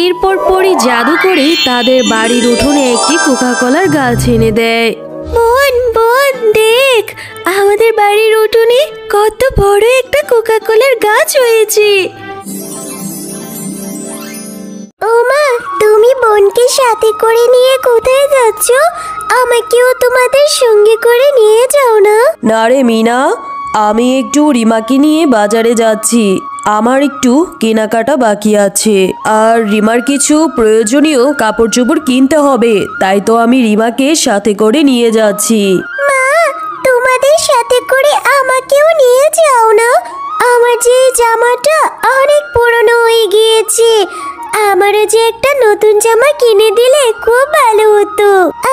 এরপর পরি জাদু করে তাদের বাড়ির উঠোনে একটি কোকা কোলার গাছ এনে দেয়। বোন বোন দেখ, আমাদের বাড়ির উঠোনে কত বড় একটা কোকা কোলার গাছ হয়েছে। ওমা, তুমি বোনকে সাথে করে নিয়ে কোথায় যাচ্ছ? আমাকেও তোমাদের সঙ্গে করে নিয়ে যাও না। না রে মিনা, আমি একটু রিমাকে নিয়ে বাজারে যাচ্ছি। আমার একটু কেনাকাটা বাকি আছে, আর রিমার কিছু প্রয়োজনীয় কাপড় চোপড় কিনতে হবে, তাই তো আমি রিমাকে সাথে করে নিয়ে যাচ্ছি। মা, তোমাদের সাথে করে আমাকেও নিয়ে যাও না। আমার যে জামাটা অনেক পুরনো হয়ে গিয়েছে, আমারও যে একটা নতুন জামা কিনে দিলে খুব ভালো হতো।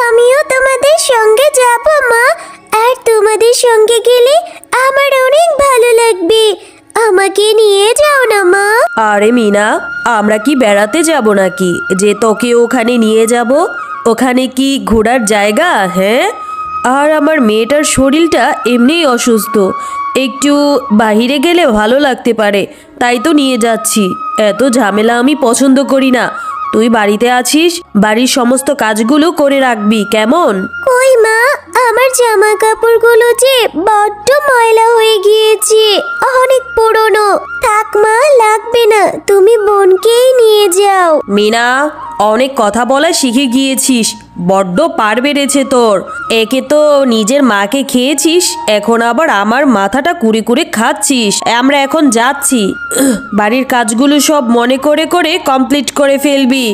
আমিও তোমাদের সঙ্গে যাব মা, আর তোমাদের সঙ্গে গেলে আমার অনেক ভালো লাগবে। আমাকে নিয়ে যাও না মা। আরে মিনা, আমরা কি বেড়াতে যাব নাকি যে তোকে ওখানে নিয়ে যাব? ওখানে কি ঘোরার জায়গা? হ্যাঁ, আর আমার মেয়েটার শরীরটা এমনিই অসুস্থ, একটু বাহিরে গেলে ভালো লাগতে পারে, তাই তো নিয়ে যাচ্ছি। এত ঝামেলা আমি পছন্দ করি না। তুই বাড়িতে আছিস, বাড়ির সমস্ত কাজগুলো করে রাখবি, কেমন? কই মা, আমার জামা কাপড়গুলো যে বড্ড ময়লা হয়ে গিয়েছে, অনেক পুরনো। থাক মা, লাগবে না, তুমি বোনকেই নিয়ে যাও। মিনা, অনেক কথা বলা শিখে গিয়েছিস, বড্ড পার বেড়েছে তোর। একে তো নিজের মাকে খেয়েছিস, এখন আবার আমার মাথাটা কুড়ে কুড়ে খাচ্ছিস। আমরা এখন যাচ্ছি, বাড়ির কাজগুলো সব মনে করে করে কমপ্লিট করে ফেলবি।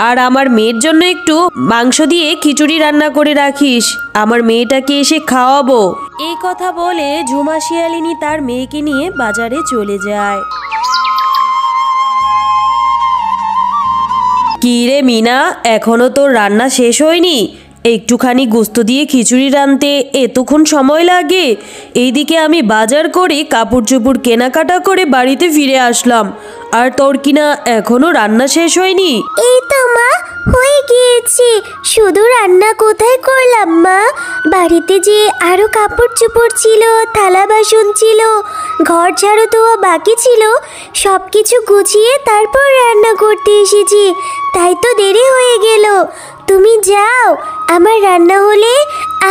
আর আমার মেয়ের জন্য একটু মাংস দিয়ে খিচুড়ি রান্না করে রাখিস, আমার মেয়েটাকে এসে খাওয়াবো। এই কথা বলে ঝুমা শিয়ালিনী তার মেয়েকে নিয়ে বাজারে চলে যায়। কি রে মিনা, এখনো তোর রান্না শেষ হয়নি? একটুখানি গোস্ত দিয়ে খিচুড়ি রাঁধতে এতক্ষণ সময় লাগে? এইদিকে আমি বাজার করে কাপড় চোপড় কেনাকাটা করে বাড়িতে ফিরে আসলাম, আর তোর কিনা এখনো রান্না শেষ হয়নি? এই তো মা, হয়ে গিয়েছে। শুধু রান্না কোথায় করলাম মা, বাড়িতে যে আরো কাপড় চোপড় ছিল, থালা বাসন ছিল, ঘর ঝাড়ু দেওয়া বাকি ছিল, সব কিছু গুছিয়ে তারপর রান্না করতে এসেছি, তাই তো দেরি হয়ে গেল। তুমি যাও, আমার রান্না হলে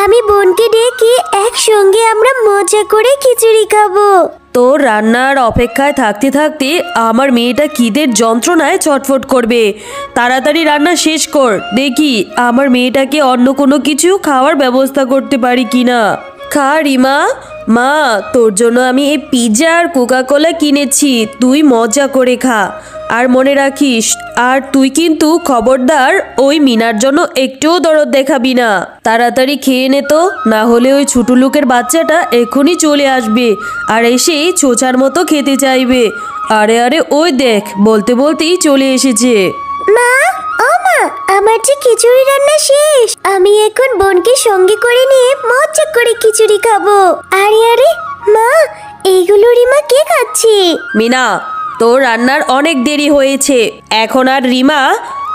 আমি বোনকে ডেকে একসঙ্গে আমরা মজা করে খিচুড়ি খাবো। তোর রান্নার অপেক্ষায় থাকতে থাকতে আমার মেয়েটা খিদের যন্ত্রণায় ছটফট করবে। তাড়াতাড়ি রান্না শেষ কর, দেখি আমার মেয়েটাকে অন্য কোনো কিছু খাওয়ার ব্যবস্থা করতে পারি কিনা। খা রিমা, মা তোর জন্য আমি এই পিৎজা আর কোকা কোলা কিনেছি, তুই মজা করে খা। আর মনে রাখিস, আর তুই কিন্তু খবরদার ওই মিনার জন্য একটুও দরদ দেখাবি না। তাড়াতাড়ি খেয়ে নে তো, না হলে ওই ছোটো লোকের বাচ্চাটা এখনই চলে আসবে আর এসেই ছোচার মতো খেতে চাইবে। আরে আরে ওই দেখ, বলতে বলতেই চলে এসেছে। মা, ও মা, আমার যে খিচুড়ি রান্না শেষ, আমি এখন বোনকে সঙ্গে করে নিয়ে মজা করে খিচুড়ি খাবো। আরে আরে মা, এইগুলো রিমা কে খাচ্ছে? মিনা, তোর রান্নার অনেক দেরি হয়েছে, এখন আর রিমা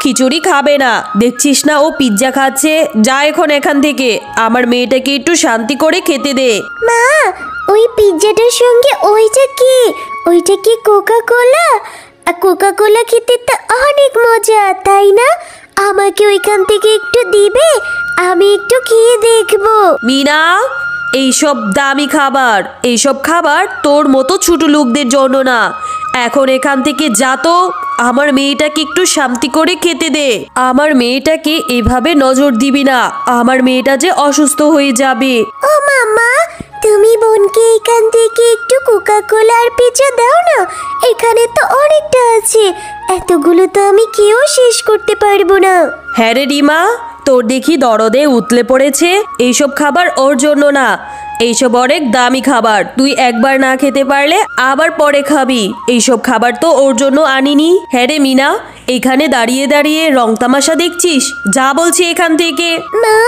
খিচুড়ি খাবে না। দেখছিস না ও পিৎজা খাচ্ছে? যা এখন এখান থেকে, আমার মেয়েটাকে একটু শান্তি করে খেতে দে। মা, ওই পিৎজাটার সঙ্গে ওইটা কি? ওইটা কি কোকা কোলা? কোকা কোলা খেতে তো অনেক মজা, তাই না? আমাকে ওইখান থেকে একটু দিবে, আমি একটু খেয়ে দেখবো। মিনা, এইসব দামি খাবার, এইসব খাবার তোর মতো ছোট লোকদের জন্য না। এখন এখান থেকে যা তো, আমার মেয়েটাকে একটু শান্তি করে খেতে দে। আমার মেয়েটাকে এভাবে নজর দিবি না, আমার মেয়েটা যে অসুস্থ হয়ে যাবে। ও মামা, তুমি বোনকে এখান থেকে একটু কোকা কোলা আর পিৎজা দাও না, এখানে তো অনেকটা আছে, এতগুলো তো আমি কেউ শেষ করতে পারবো না। হ্যাঁ রে রিমা, তোর দেখি দরদে উতলে পড়েছে। এইসব খাবার ওর জন্য না, এইসব অনেক দামি খাবার, তুই একবার না খেতে পারলে আবার পরে খাবি। এইসব খাবার তো ওর জন্য আনিনি। হ্যাঁ রে মিনা, এখানে দাঁড়িয়ে দাঁড়িয়ে রং তামাশা দেখছিস? যা বলছি এখান থেকে। মা,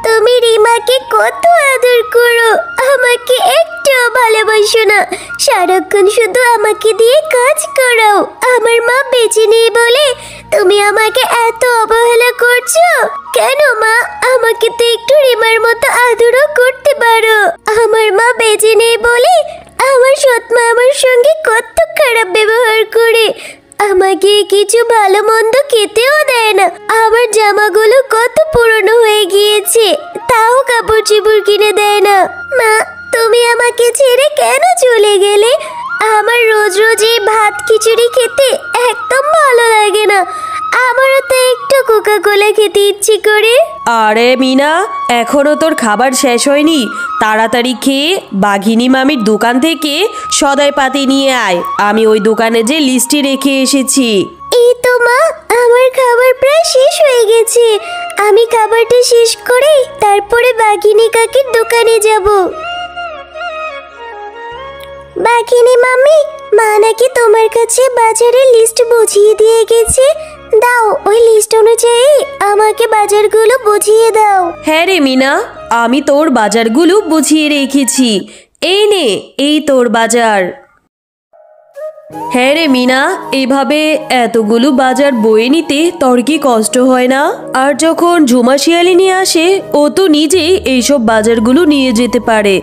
তুমি রিমাকে কত আদর করো, আমাকে একটু ভালোবাসো না, সারাক্ষণ শুধু আমাকে দিয়ে কাজ করাও। আমার মা বেঁচে নেই বলে তুমি আমাকে এত অবহেলা করছো কেন? মা, আমাকে তো একটু রিমার মতো আদরও করতে পারো। আমার মা বেঁচে নেই বলে আমার সৎ মা আমার সঙ্গে কত খারাপ ব্যবহার করে, আমাকে কিছু ভালো মন্দ খেতেও দেয় না। আমার জামাগুলো কত পুরনো হয়ে গিয়েছে, তাও কাপড় চোপড় কিনে দেয় না। মা, তুমি আমাকে ছেড়ে কেন চলে গেলে? আমার রোজ রোজ এই ভাত খিচুড়ি খেতে একদম ভালো লাগে না। আমারও তো একটু কোকা কোলা খেতে ইচ্ছে করে। আরে মিনা, এখনো তোর খাবার শেষ হয়নি। তাড়াতাড়ি খেয়ে বাঘিনী মামির দোকান থেকে সদাই পাতি নিয়ে আয়। আমি ওই দোকানে যে লিস্টে রেখে এসেছি। এই তো মা, আমার খাবার প্রায় শেষ হয়ে গেছে। আমি খাবারটা শেষ করে তারপরে বাঘিনী কাকির দোকানে যাব। বাঘিনী মামি, মা নাকি তোমার কাছে বাজারের লিস্ট বুঝিয়ে দিয়ে গেছে। দাও, ওই লিস্ট অনুযায়ী আমাকে বাজারগুলো বুঝিয়ে দাও। হ্যাঁ রে মিনা, আমি তোর বাজারগুলো বুঝিয়ে রেখেছি। এই নে, এই তোর বাজার। হ্যাঁ রে মিনা, এভাবে এতগুলো বাজার বয়ে নিতে তোর কি কষ্ট হয় না? আর যখন ঝুমা শিয়ালি নিয়ে আসে, ও তো নিজেই এইসব বাজারগুলো নিয়ে যেতে পারে।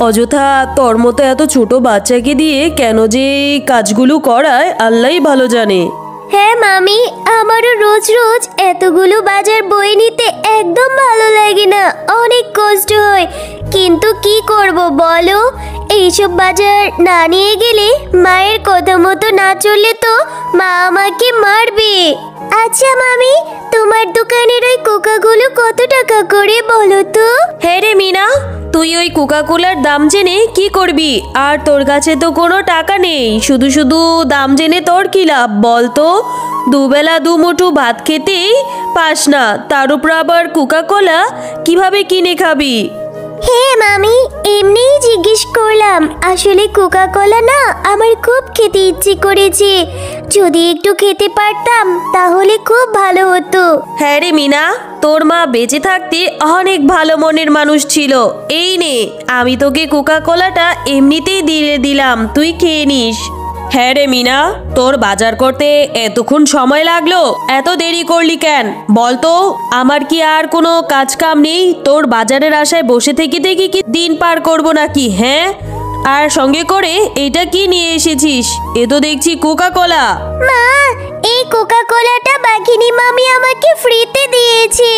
অযথা তোর মতো এত ছোট বাচ্চাকে দিয়ে কেন যে এই কাজগুলো করায় আল্লাহই ভালো জানে। হ্যাঁ মামি, আমারও রোজ রোজ এতগুলো বাজার বয়ে নিতে একদম ভালো লাগে না, অনেক কষ্ট হয়। কিন্তু কি করব বলো, এইসব বাজার না নিয়ে গেলে, মায়ের কথা মতো না চললে তো মা আমাকে মারবে। আচ্ছা মামি, তোমার দোকানের ওই কোকাগুলো কত টাকা করে বলো তো? হ্যাঁ রে মিনা, তুই ওই কোকা কোলার দাম জেনে কি করবি? আর তোর কাছে তো কোনো টাকা নেই, শুধু শুধু দাম জেনে তোর কি লাভ বল তো? দুবেলা দুমুঠো ভাত খেতেই পাস না, তার উপর আবার কোকা কোলা কিভাবে কিনে খাবি? হ্যাঁ মামি, এমনিই জিজ্ঞেস করলাম। আসলে কোকা কোলা না আমার খুব খেতে ইচ্ছে করেছে। যদি একটু খেতে পারতাম তাহলে খুব ভালো হতো। হ্যাঁ রে মিনা, তোর মা বেঁচে থাকতে অনেক ভালো মনের মানুষ ছিল। এই নে, আমি তোকে কোকা কোলাটা এমনিতেই দিয়ে দিলাম, তুই খেয়ে নিস। হ্যাঁ রে মিনা, তোর বাজার করতে এতক্ষণ সময় লাগলো, এত দেরি করলি কেন বল তো? আমার কি আর কোনো কাজ কাম নেই? তোর বাজারের আশায় বসে থেকে কি দিন পার করব নাকি? হ্যাঁ, আর সঙ্গে করে এটা কি নিয়ে এসেছিস? এ তো দেখছি কোকা কোলা। মা, এই কোকা কোলাটা বাঘিনী মামি আমাকে ফ্রিতে দিয়েছে।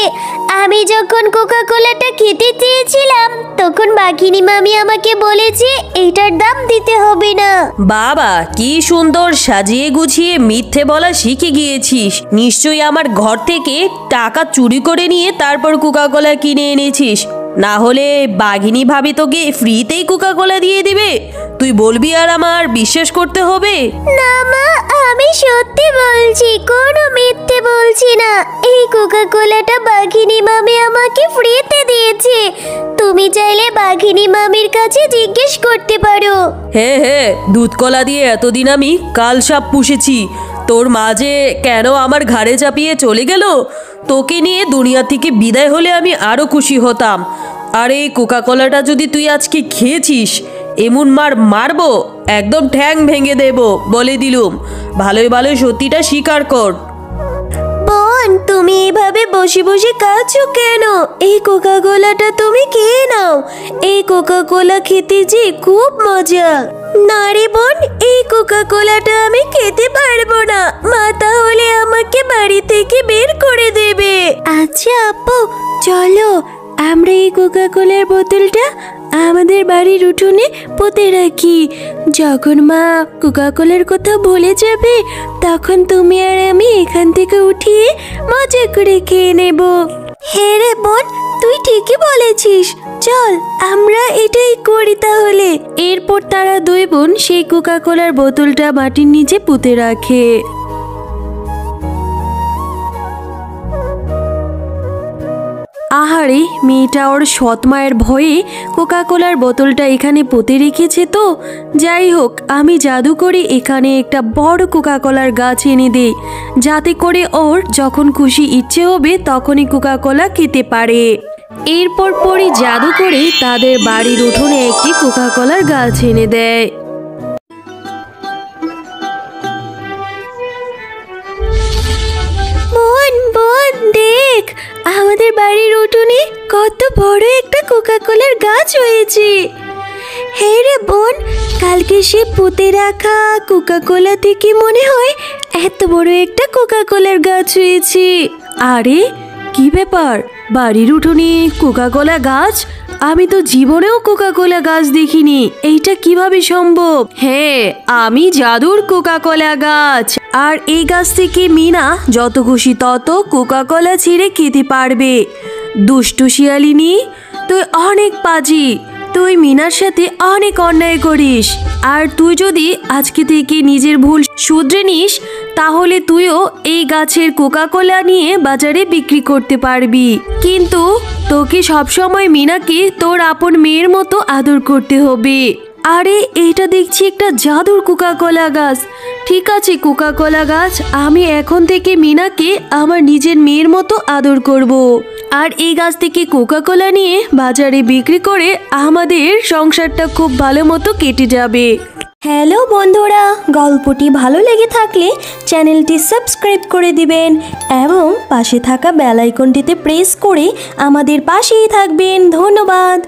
আমি যখন কোকা কোলাটা খেতে চেয়েছিলাম তখন বাঘিনী মামি আমাকে বলেছে এইটার দাম দিতে হবে না। বাবা, কি সুন্দর সাজিয়ে গুছিয়ে মিথ্যে বলা শিখে গিয়েছিস। নিশ্চয়ই আমার ঘর থেকে টাকা চুরি করে নিয়ে তারপর কোকা কোলা কিনে এনেছিস। না হলে বাঘিনী ভাবি তোকে ফ্রিতেই কোকা কোলা দিয়ে দিবে? তুই বলবি আর আমার বিশ্বাস করতে হবে? না মা, আমি সত্যি বলছি, কোনো মিথ্যে বলছি না। এই কোকা কোলাটা বাঘিনী মামি আমাকে ফ্রিতে দিয়েছে। তুমি চাইলে বাঘিনী মামির কাছে জিজ্ঞেস করতে পারো। হ্যাঁ হ্যাঁ, দুধ কলা দিয়ে এতদিন আমি কাল সাপ পুষেছি। তোর মা যে কেন আমার ঘাড়ে চাপিয়ে চলে গেল, তোকে নিয়ে দুনিয়া থেকে বিদায় হলে আমি আরো খুশি হতাম। আর এই কোকা কোলাটা যদি তুই আজকে খেয়েছিস, এমন মারবো একদম ঠ্যাং ভেঙে দেব, বলে দিলুম। ভালোই ভালোই সত্যিটা স্বীকার কর। বোন, তুমি এভাবে বসে বসে কাঁদছো কেন? এই কোকা কোলাটা তুমি খেয়ে নাও। এই কোকা কোলা খেতে যে খুব মজা। না রে বোন, এই কোকা কোলাটা আমি খেতে পারবো না। মা তাহলে আমাকে বাড়ি থেকে বের করে দেবে। আচ্ছা আপু, চলো আমরা এই কোকা কোলার বোতলটা আমাদের বাড়ির উঠোনে পুঁতে রাখি। যখন মা কোকা কোলার কথা ভুলে যাবে তখন তুমি আর আমি এখান থেকে উঠিয়ে মজা করে খেয়ে নেব। হ্যাঁ রে বোন, তুই ঠিকই বলেছিস, চল আমরা এটাই করি তাহলে। এরপর তারা দুই বোন সেই কোকা কোলার বোতলটা মাটির নিচে পুঁতে রাখে। আহারে, মেয়েটা ওর সৎ মায়ের ভয়ে কোকা কোলার বোতলটা এখানে পুঁতে রেখেছে। তো যাই হোক, আমি জাদু করে এখানে একটা বড় কোকা কোলার গাছ এনে দেই, যাতে করে ওর যখন খুশি ইচ্ছে হবে তখনই কোকা কোলা খেতে পারে। এরপর পরে জাদু করে তাদের বাড়ির উঠোনে একটি কোকা কোলার গাছ এনে দেয়। বোন বোন, দেখ আমাদের বাড়ির উঠোনে কত বড় একটা কোকা কোলার গাছ হয়েছে। হ্যাঁ রে বোন, কালকে সে পুঁতে রাখা কোকা কোলা থেকে মনে হয় এত বড় একটা কোকা কোলার গাছ হয়েছে। আরে কি ব্যাপার, বাড়ির উঠোনে কোকা কোলা গাছ? আমি তো জীবনেও কোকা কোলা গাছ দেখিনি, এইটা কিভাবে সম্ভব? হ্যাঁ, আমি জাদুর কোকা কোলা গাছ, আর এই গাছ থেকে মিনা যত খুশি তত কোকা কোলা ছিঁড়ে খেতে পারবে। দুষ্টু শিয়ালিনী, তুই অনেক পাজি, তুই মিনার সাথে অনেক অন্যায় করিস। আর তুই যদি আজকে থেকে নিজের ভুল শুধরে নিস, তাহলে তুইও এই গাছের কোকা কোলা নিয়ে বাজারে বিক্রি করতে পারবি। কিন্তু তোকে সবসময় মিনাকে তোর আপন মেয়ের মতো আদর করতে হবে। আরে এইটা দেখছি একটা জাদুর কোকা কোলা গাছ। ঠিক আছে কোকা কোলা গাছ, আমি এখন থেকে মিনাকে আমার নিজের মেয়ের মতো আদর করব। আর এই গাছ থেকে কোকা কোলা নিয়ে বাজারে বিক্রি করে আমাদের সংসারটা খুব ভালো মতো কেটে যাবে। হ্যালো বন্ধুরা, গল্পটি ভালো লেগে থাকলে চ্যানেলটি সাবস্ক্রাইব করে দিবেন এবং পাশে থাকা বেল আইকনটিতে প্রেস করে আমাদের পাশেই থাকবেন। ধন্যবাদ।